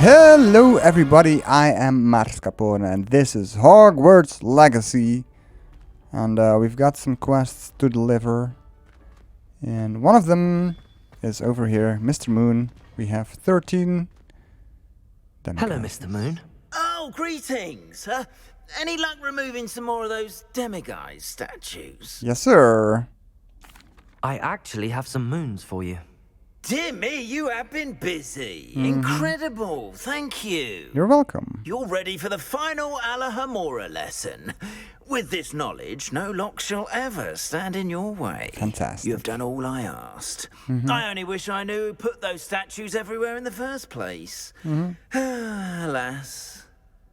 Hello everybody, I am Marscapone and this is Hogwarts Legacy. And we've got some quests to deliver. And one of them is over here, Mr. Moon. We have 13. Hello, Mr. Moon. Oh, greetings. Any luck removing some more of those demiguise statues? Yes, sir. I actually have some moons for you. Dear me, you have been busy. Incredible. Thank you. You're welcome. You're ready for the final Alahamora lesson. With this knowledge, no lock shall ever stand in your way. Fantastic. You have done all I asked. I only wish I knew who put those statues everywhere in the first place. Alas.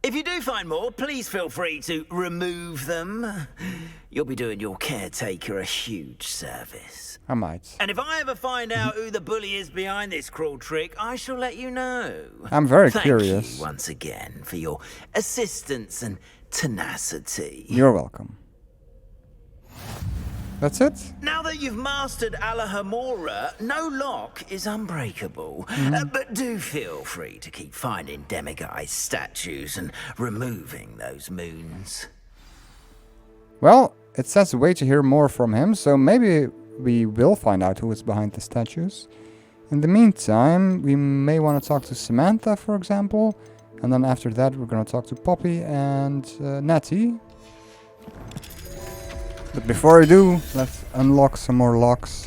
If you do find more, please feel free to remove them. You'll be doing your caretaker a huge service. I might. And if I ever find out who the bully is behind this cruel trick, I shall let you know. I'm very Thank curious. you once again for your assistance and tenacity. You're welcome. That's it? Now that you've mastered Alahamora, no lock is unbreakable. But do feel free to keep finding demiguise statues and removing those moons. Well, it says wait to hear more from him, so maybe we will find out who is behind the statues. In the meantime, we may want to talk to Samantha, for example. And then after that, we're going to talk to Poppy and Natty. But before I do, let's unlock some more locks.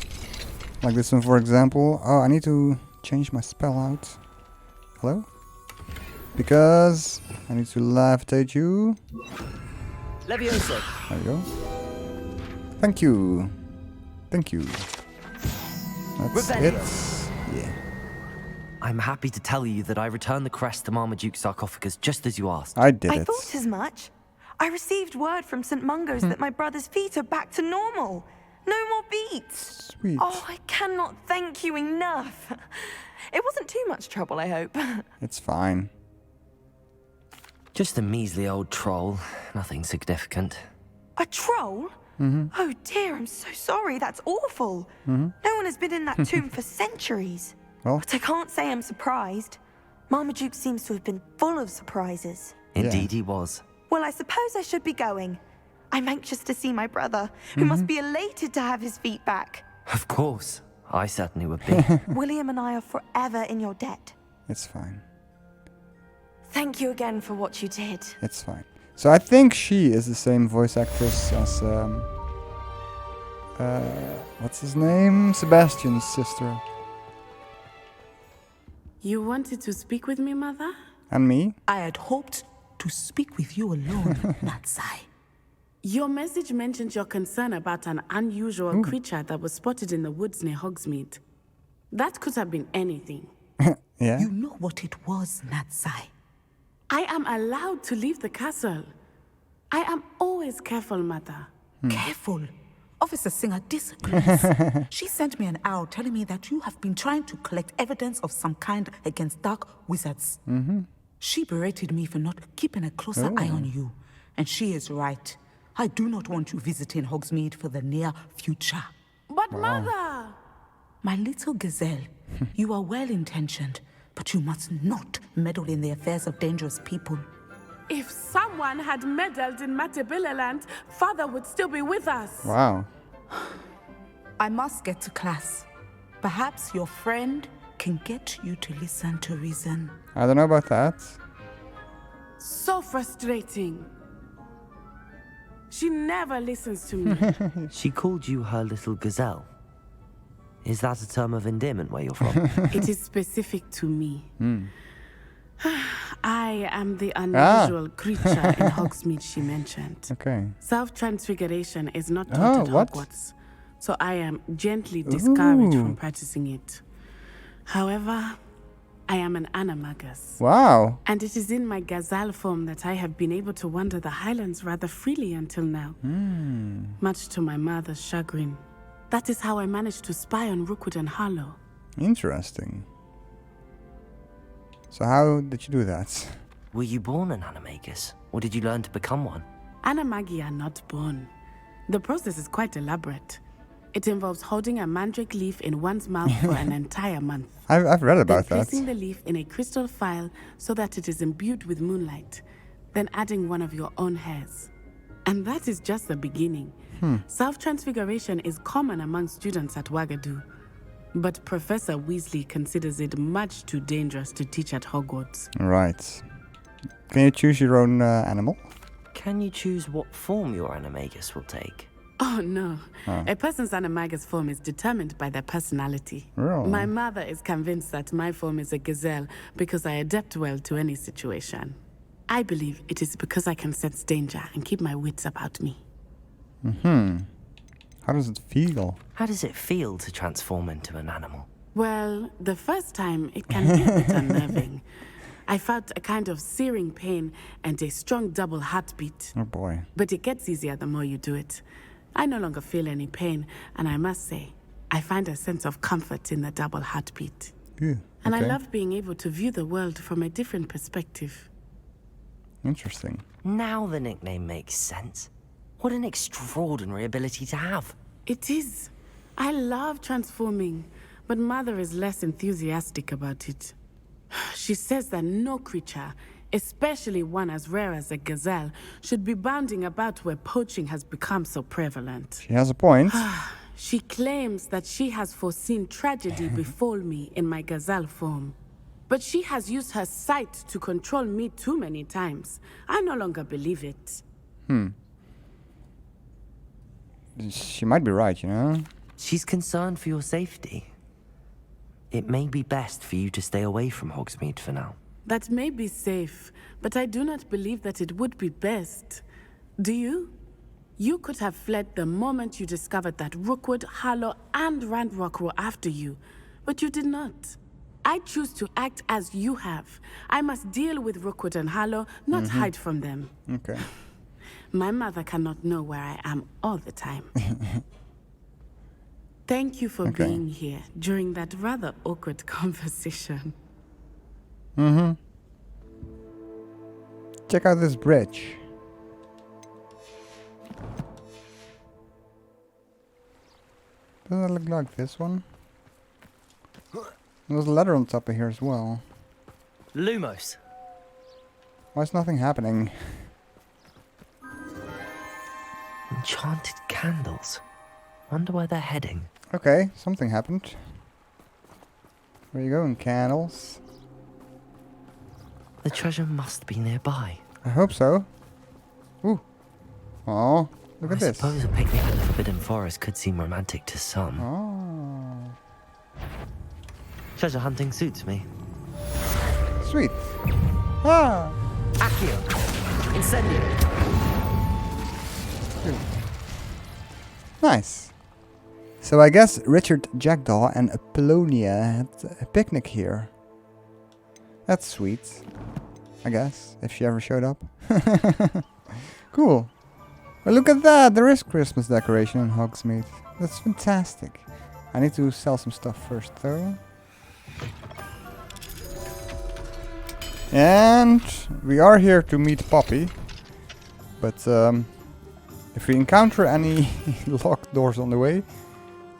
Like this one, for example. Oh, I need to change my spell out. Hello? Because I need to levitate you. Levioso. There you go. Thank you. Thank you. That's Revelio. it. Yeah. I'm happy to tell you that I returned the crest to Marmaduke's sarcophagus just as you asked. I did I it. thought as much. I received word from St. Mungo's that my brother's feet are back to normal. No more beats. Sweet. Oh, I cannot thank you enough. It wasn't too much trouble, I hope. It's fine. Just a measly old troll. Nothing significant. A troll? Oh dear, I'm so sorry. That's awful. No one has been in that tomb for centuries. Well. But I can't say I'm surprised. Marmaduke seems to have been full of surprises. Indeed he was. Well, I suppose I should be going. I'm anxious to see my brother, who must be elated to have his feet back. Of course. I certainly would be. William and I are forever in your debt. It's fine. Thank you again for what you did. It's fine. So I think she is the same voice actress as what's his name? Sebastian's sister. You wanted to speak with me, Mother? And me? I had hoped to speak with you alone, Natsai. Your message mentioned your concern about an unusual creature that was spotted in the woods near Hogsmeade. That could have been anything. Yeah. You know what it was, Natsai. I am allowed to leave the castle. I am always careful, Mother. Careful. Officer Singer disagrees. She sent me an owl telling me that you have been trying to collect evidence of some kind against dark wizards. She berated me for not keeping a closer eye on you. And she is right. I do not want you visiting Hogsmeade for the near future. But Mother! My little gazelle, you are well-intentioned, but you must not meddle in the affairs of dangerous people. If someone had meddled in Matabeleland, Father would still be with us. Wow. I must get to class. Perhaps your friend can get you to listen to reason. I don't know about that. So frustrating. She never listens to me. She called you her little gazelle. Is that a term of endearment where you're from? It is specific to me. I am the unusual creature in Hogsmeade she mentioned. Okay. Self-transfiguration is not taught at what? Hogwarts, so I am gently discouraged from practicing it. However, I am an animagus. Wow. And it is in my gazelle form that I have been able to wander the highlands rather freely until now. Much to my mother's chagrin. That is how I managed to spy on Rookwood and Harlow. Interesting. So how did you do that? Were you born an animagus? Or did you learn to become one? Animagi are not born. The process is quite elaborate. It involves holding a mandrake leaf in one's mouth for an entire month. I've read about Then that. placing the leaf in a crystal phial so that it is imbued with moonlight. Then adding one of your own hairs. And that is just the beginning. Self-transfiguration is common among students at Wagadu. But Professor Weasley considers it much too dangerous to teach at Hogwarts. Right. Can you choose your own animal? Can you choose what form your animagus will take? Oh, no. A person's animagus form is determined by their personality. Really? My mother is convinced that my form is a gazelle because I adapt well to any situation. I believe it is because I can sense danger and keep my wits about me. How does it feel? How does it feel to transform into an animal? Well, the first time it can be a bit unnerving. I felt a kind of searing pain and a strong double heartbeat. Oh boy. But it gets easier the more you do it. I no longer feel any pain, and I must say, I find a sense of comfort in the double heartbeat. Yeah, And I okay. love being able to view the world from a different perspective. Interesting. Now the nickname makes sense. What an extraordinary ability to have. It is. I love transforming, but Mother is less enthusiastic about it. She says that no creature, especially one as rare as a gazelle, should be bounding about where poaching has become so prevalent. She has a point. She claims that she has foreseen tragedy befall me in my gazelle form. But she has used her sight to control me too many times. I no longer believe it. She might be right, you know? She's concerned for your safety. It may be best for you to stay away from Hogsmeade for now. That may be safe, but I do not believe that it would be best. Do you? You could have fled the moment you discovered that Rookwood, Harlow, and Randrock were after you, but you did not. I choose to act as you have. I must deal with Rookwood and Harlow, not hide from them. Okay. My mother cannot know where I am all the time. Thank you for Okay. being here during that rather awkward conversation. Check out this bridge. Doesn't it look like this one? There's a letter on top of here as well. Lumos. Why is nothing happening? Enchanted candles. Wonder where they're heading. Okay, something happened. Where you going, candles? The treasure must be nearby. I hope so. Ooh. Oh, look I at this. suppose a picnic in the Forbidden Forest could seem romantic to some. Oh. Treasure hunting suits me. Sweet. Ah! Accio! Incendio! Nice. So I guess Richard Jackdaw and Apollonia had a picnic here. That's sweet. I guess, if she ever showed up. Cool. Well, look at that. There is Christmas decoration in Hogsmeade. That's fantastic. I need to sell some stuff first, though. And we are here to meet Poppy. But if we encounter any locked doors on the way,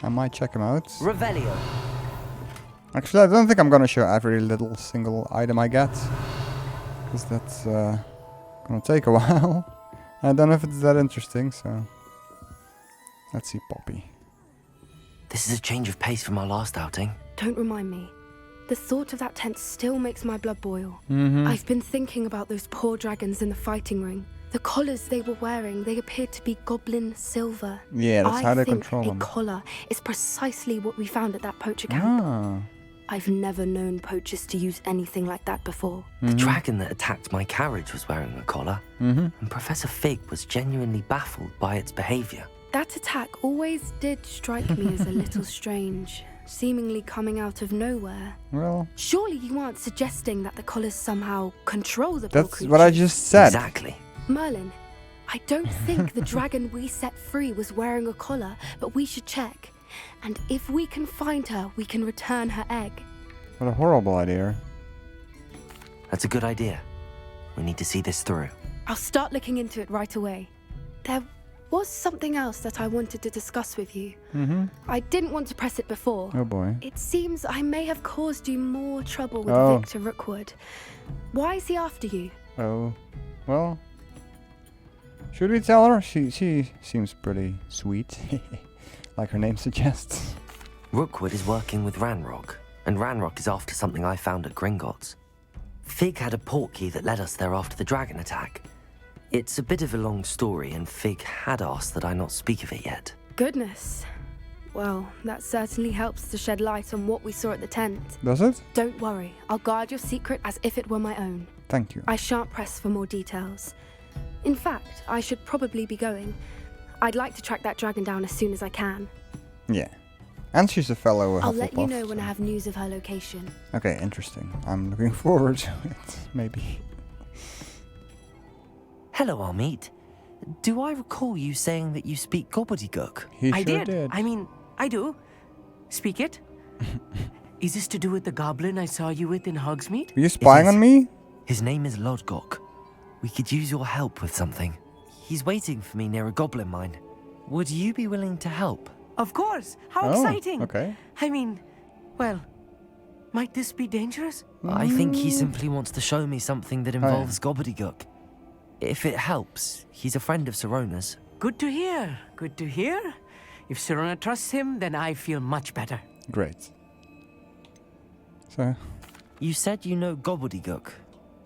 I might check them out. Revelio. Actually, I don't think I'm gonna show every little single item I get. Because that's gonna take a while. I don't know if it's that interesting, so... Let's see Poppy. This is a change of pace from our last outing. Don't remind me. The thought of that tent still makes my blood boil. Mm-hmm. I've been thinking about those poor dragons in the fighting ring. The collars they were wearing, they appeared to be goblin silver. Yeah, that's how they I think control a them. collar is precisely what we found at that poacher camp. Ah. I've never known poachers to use anything like that before. The dragon that attacked my carriage was wearing a collar, and Professor Fig was genuinely baffled by its behavior. That attack always did strike me as a little strange, seemingly coming out of nowhere. Well, Surely you aren't suggesting that the collars somehow control the poor that's creatures? what I just said. Exactly. Merlin, I don't think the dragon we set free was wearing a collar, but we should check. And if we can find her, we can return her egg. What a horrible idea. That's a good idea. We need to see this through. I'll start looking into it right away. There was something else that I wanted to discuss with you. Mm-hmm. I didn't want to press it before. Oh boy. It seems I may have caused you more trouble with Oh. Victor Rookwood. Why is he after you? Oh. Well. Should we tell her? She seems pretty sweet. Like her name suggests. Rookwood is working with Ranrock, and Ranrock is after something I found at Gringotts. Fig had a portkey that led us there after the dragon attack. It's a bit of a long story, and Fig had asked that I not speak of it yet. Goodness. Well, that certainly helps to shed light on what we saw at the tent. Does it? Don't worry, I'll guard your secret as if it were my own. Thank you. I shan't press for more details. In fact, I should probably be going. I'd like to track that dragon down as soon as I can. Yeah. And she's a fellow Hufflepuff. I'll let you know when I have news of her location. Okay, interesting. I'm looking forward to it, maybe. Hello, Armeet. Do I recall you saying that you speak gobbledygook? He I sure did. I mean, I do. Speak it. Is this to do with the goblin I saw you with in Hogsmeade? Were you spying is. on me? His name is Lodgok. We could use your help with something. He's waiting for me near a goblin mine. Would you be willing to help? Of course. How Oh, exciting. okay. I mean, well, might this be dangerous? I think he simply wants to show me something that involves gobbledygook. If it helps, he's a friend of Sirona's. Good to hear. Good to hear. If Sirona trusts him, then I feel much better. Great. So, You said you know gobbledygook,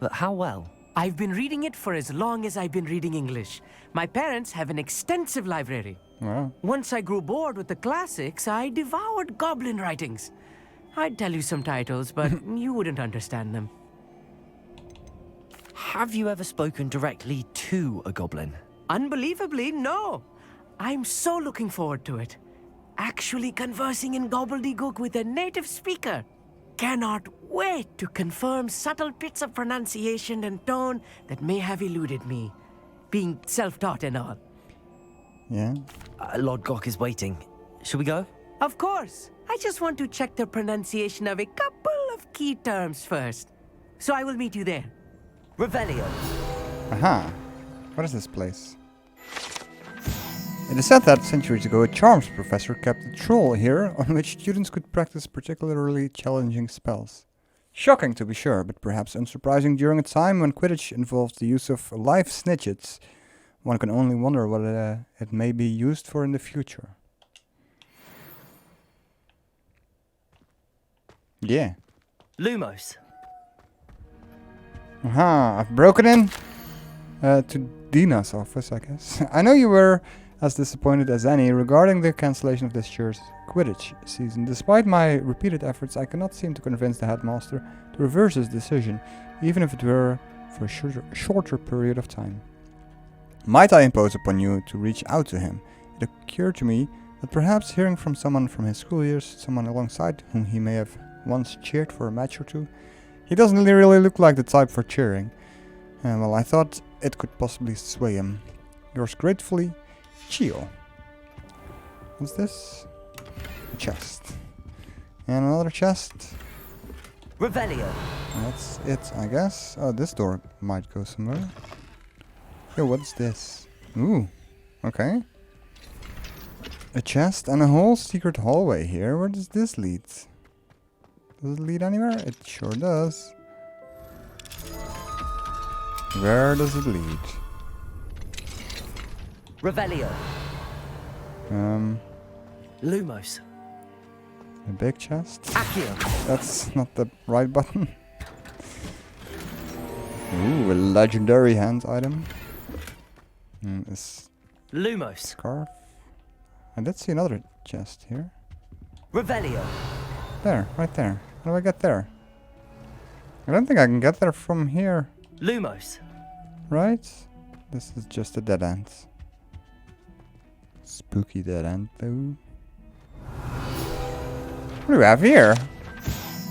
but how well? I've been reading it for as long as I've been reading English. My parents have an extensive library. well, Once I grew bored with the classics, I devoured goblin writings. I'd tell you some titles, but you wouldn't understand them. Have you ever spoken directly to a goblin? Unbelievably, no. I'm so looking forward to it. Actually conversing in gobbledygook with a native speaker. Cannot wait to confirm subtle bits of pronunciation and tone that may have eluded me. Being self-taught and all. yeah. Lodgok is waiting. Shall we go? Of course. I just want to check the pronunciation of a couple of key terms first. So I will meet you there. Revelio. Aha. What is this place? It is said that centuries ago a charms professor kept a troll here on which students could practice particularly challenging spells. Shocking to be sure, but perhaps unsurprising during a time when Quidditch involved the use of live snitchets. One can only wonder what it may be used for in the future. Yeah. Lumos. Aha, I've broken in to Dina's office, I guess. I know you were as disappointed as any regarding the cancellation of this year's Quidditch season. Despite my repeated efforts, I cannot seem to convince the headmaster to reverse his decision, even if it were for a shorter period of time. Might I impose upon you to reach out to him? It occurred to me that perhaps hearing from someone from his school years, someone alongside whom he may have once cheered for a match or two, he doesn't really look like the type for cheering. Well, I thought it could possibly sway him. Yours gratefully, Chio. What's this? A chest. And another chest. Revelio. That's it, I guess. Oh, this door might go somewhere. Yo, what's this? Ooh, okay. A chest and a whole secret hallway here. Where does this lead? Does it lead anywhere? It sure does. Where does it lead? Revelio. Lumos. A big chest? Accio. That's not the right button. Ooh, a legendary hand item. This Lumos. scarf. I did see another chest here. Revelio. There, right there. How do I get there? I don't think I can get there from here, Lumos. right? This is just a dead end. Spooky dead end, though. What do we have here?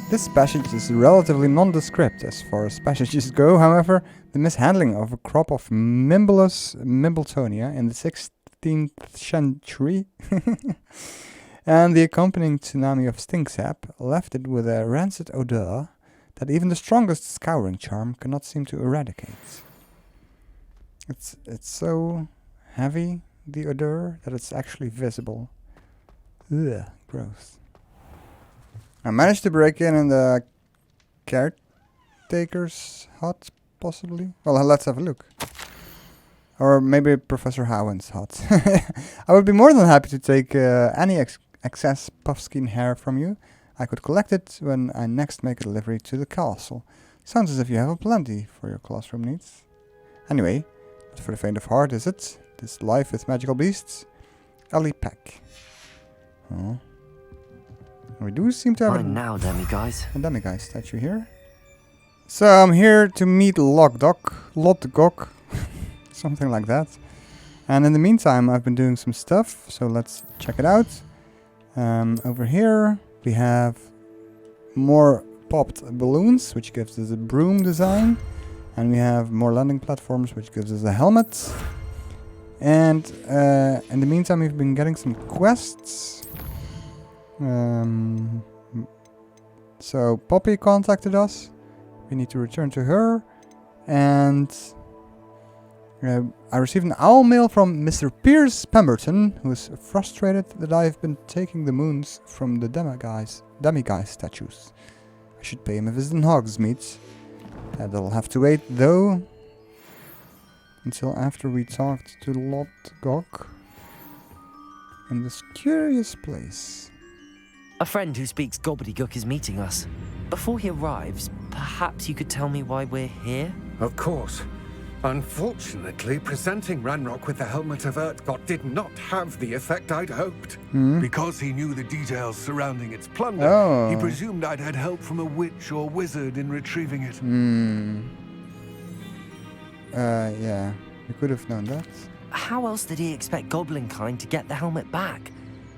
This passage is relatively nondescript as far as passages go. However, the mishandling of a crop of Mimbletonia in the 16th century and the accompanying tsunami of stink sap left it with a rancid odor that even the strongest scouring charm cannot seem to eradicate. It's so heavy the odor, that it's actually visible. Ugh, gross. I managed to break in the caretaker's hut, possibly. Well, let's have a look. Or maybe Professor Howen's hut. I would be more than happy to take any excess puffskein hair from you. I could collect it when I next make a delivery to the castle. Sounds as if you have a plenty for your classroom needs. Anyway, not for the faint of heart, is it? This life with magical beasts? Ellie Peck. Oh. We do seem to have Fine now, demi-guys. a demi-guy statue here. So I'm here to meet Lodgok, something like that. And in the meantime, I've been doing some stuff, so let's check it out. Over here, we have more popped balloons, which gives us a broom design. And we have more landing platforms, which gives us a helmet. And in the meantime, we've been getting some quests. So Poppy contacted us. We need to return to her. And I received an owl mail from Mr. Pierce Pemberton, who is frustrated that I've been taking the moons from the demi-guy statues. I should pay him a visit in Hogsmeade. That'll have to wait, though, until after we talked to Lodgok in this curious place. A friend who speaks gobbledygook is meeting us. Before he arrives, perhaps you could tell me why we're here? Of course. Unfortunately, presenting Ranrock with the helmet of Urtkot did not have the effect I'd hoped. Because he knew the details surrounding its plunder, he presumed I'd had help from a witch or wizard in retrieving it. Yeah, we could have known that. How else did he expect Goblinkind to get the helmet back?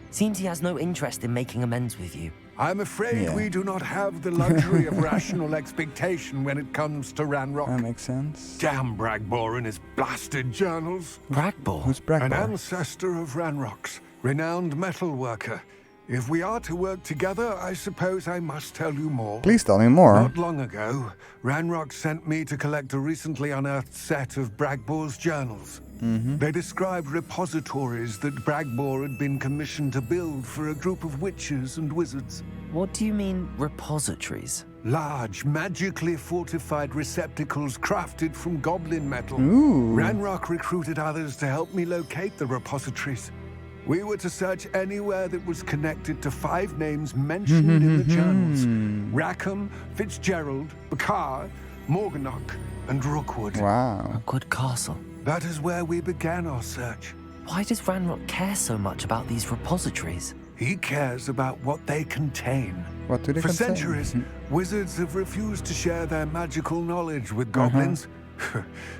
Seems he has no interest in making amends with you. I'm afraid we do not have the luxury of rational expectation when it comes to Ranrock. That makes sense. Damn Bragbor and his blasted journals. Bragbor? Who's Bragbor? An ancestor of Ranrock's, renowned metal worker. If we are to work together, I suppose I must tell you more. Please tell me more. Not long ago, Ranrock sent me to collect a recently unearthed set of Bragbor's journals. They described repositories that Bragbor had been commissioned to build for a group of witches and wizards. What do you mean, repositories? Large, magically fortified receptacles crafted from goblin metal. Ooh. Ranrock recruited others to help me locate the repositories. We were to search anywhere that was connected to 5 names mentioned in the journals. Rackham, Fitzgerald, Bakar, Morganach, and Rookwood. Wow. Rookwood Castle. That is where we began our search. Why does Ranrock care so much about these repositories? He cares about what they contain. What do they For contain? centuries, wizards have refused to share their magical knowledge with goblins.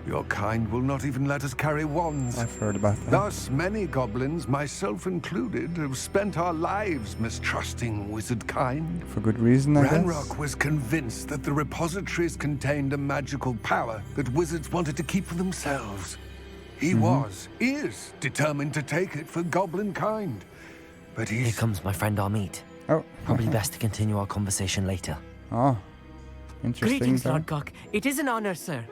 Your kind will not even let us carry wands. I've heard about that. Thus, many goblins, myself included, have spent our lives mistrusting wizard kind. For good reason, I guess. Ranrock was convinced that the repositories contained a magical power that wizards wanted to keep for themselves. He is determined to take it for goblin kind. But Here comes my friend Amit. Oh. Probably best to continue our conversation later. Oh. Interesting. Greetings, then. Lodgok. It is an honor, sir.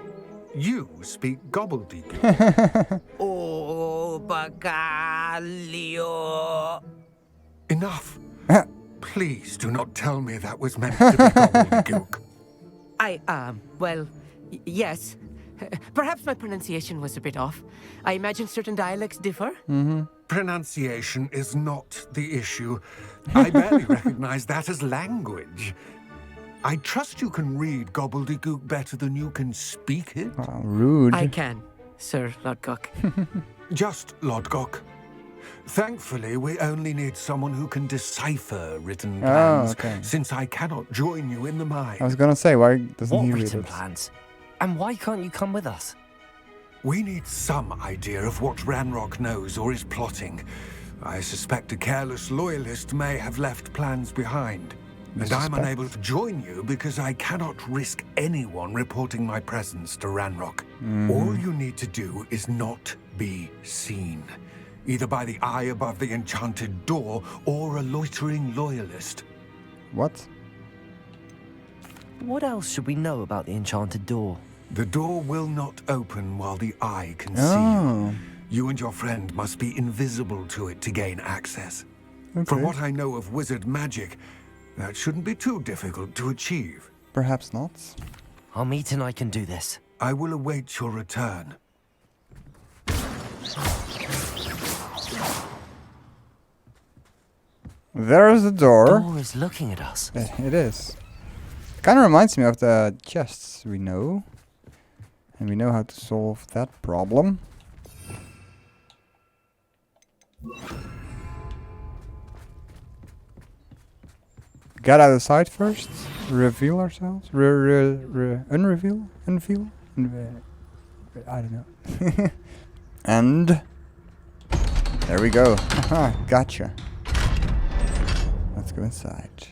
You speak gobbledygook. Oh, Bagalio. Enough. Please do not tell me that was meant to be gobbledygook. Yes. Perhaps my pronunciation was a bit off. I imagine certain dialects differ. Pronunciation is not the issue. I barely recognize that as language. I trust you can read gobbledygook better than you can speak it. Wow, rude. I can, Sir Lodgok. Just Lodgok. Thankfully, we only need someone who can decipher written plans, okay. since I cannot join you in the mine. I was gonna say, why doesn't What he read written it? plans? And why can't you come with us? We need some idea of what Ranrock knows or is plotting. I suspect a careless loyalist may have left plans behind. And I'm unable to join you because I cannot risk anyone reporting my presence to Ranrock. All you need to do is not be seen. Either by the eye above the enchanted door or a loitering loyalist. What? What else should we know about the enchanted door? The door will not open while the eye can see Oh. you. You and your friend must be invisible to it to gain access. From what I know of wizard magic, that shouldn't be too difficult to achieve. Perhaps not. Armit and I can do this. I will await your return. There's the door. The door is looking at us. It is. Kind of reminds me of the chests we know. And we know how to solve that problem. Get out of sight first. Reveal ourselves. Unreveal? Unveil? I don't know. And there we go. Haha, gotcha. Let's go inside.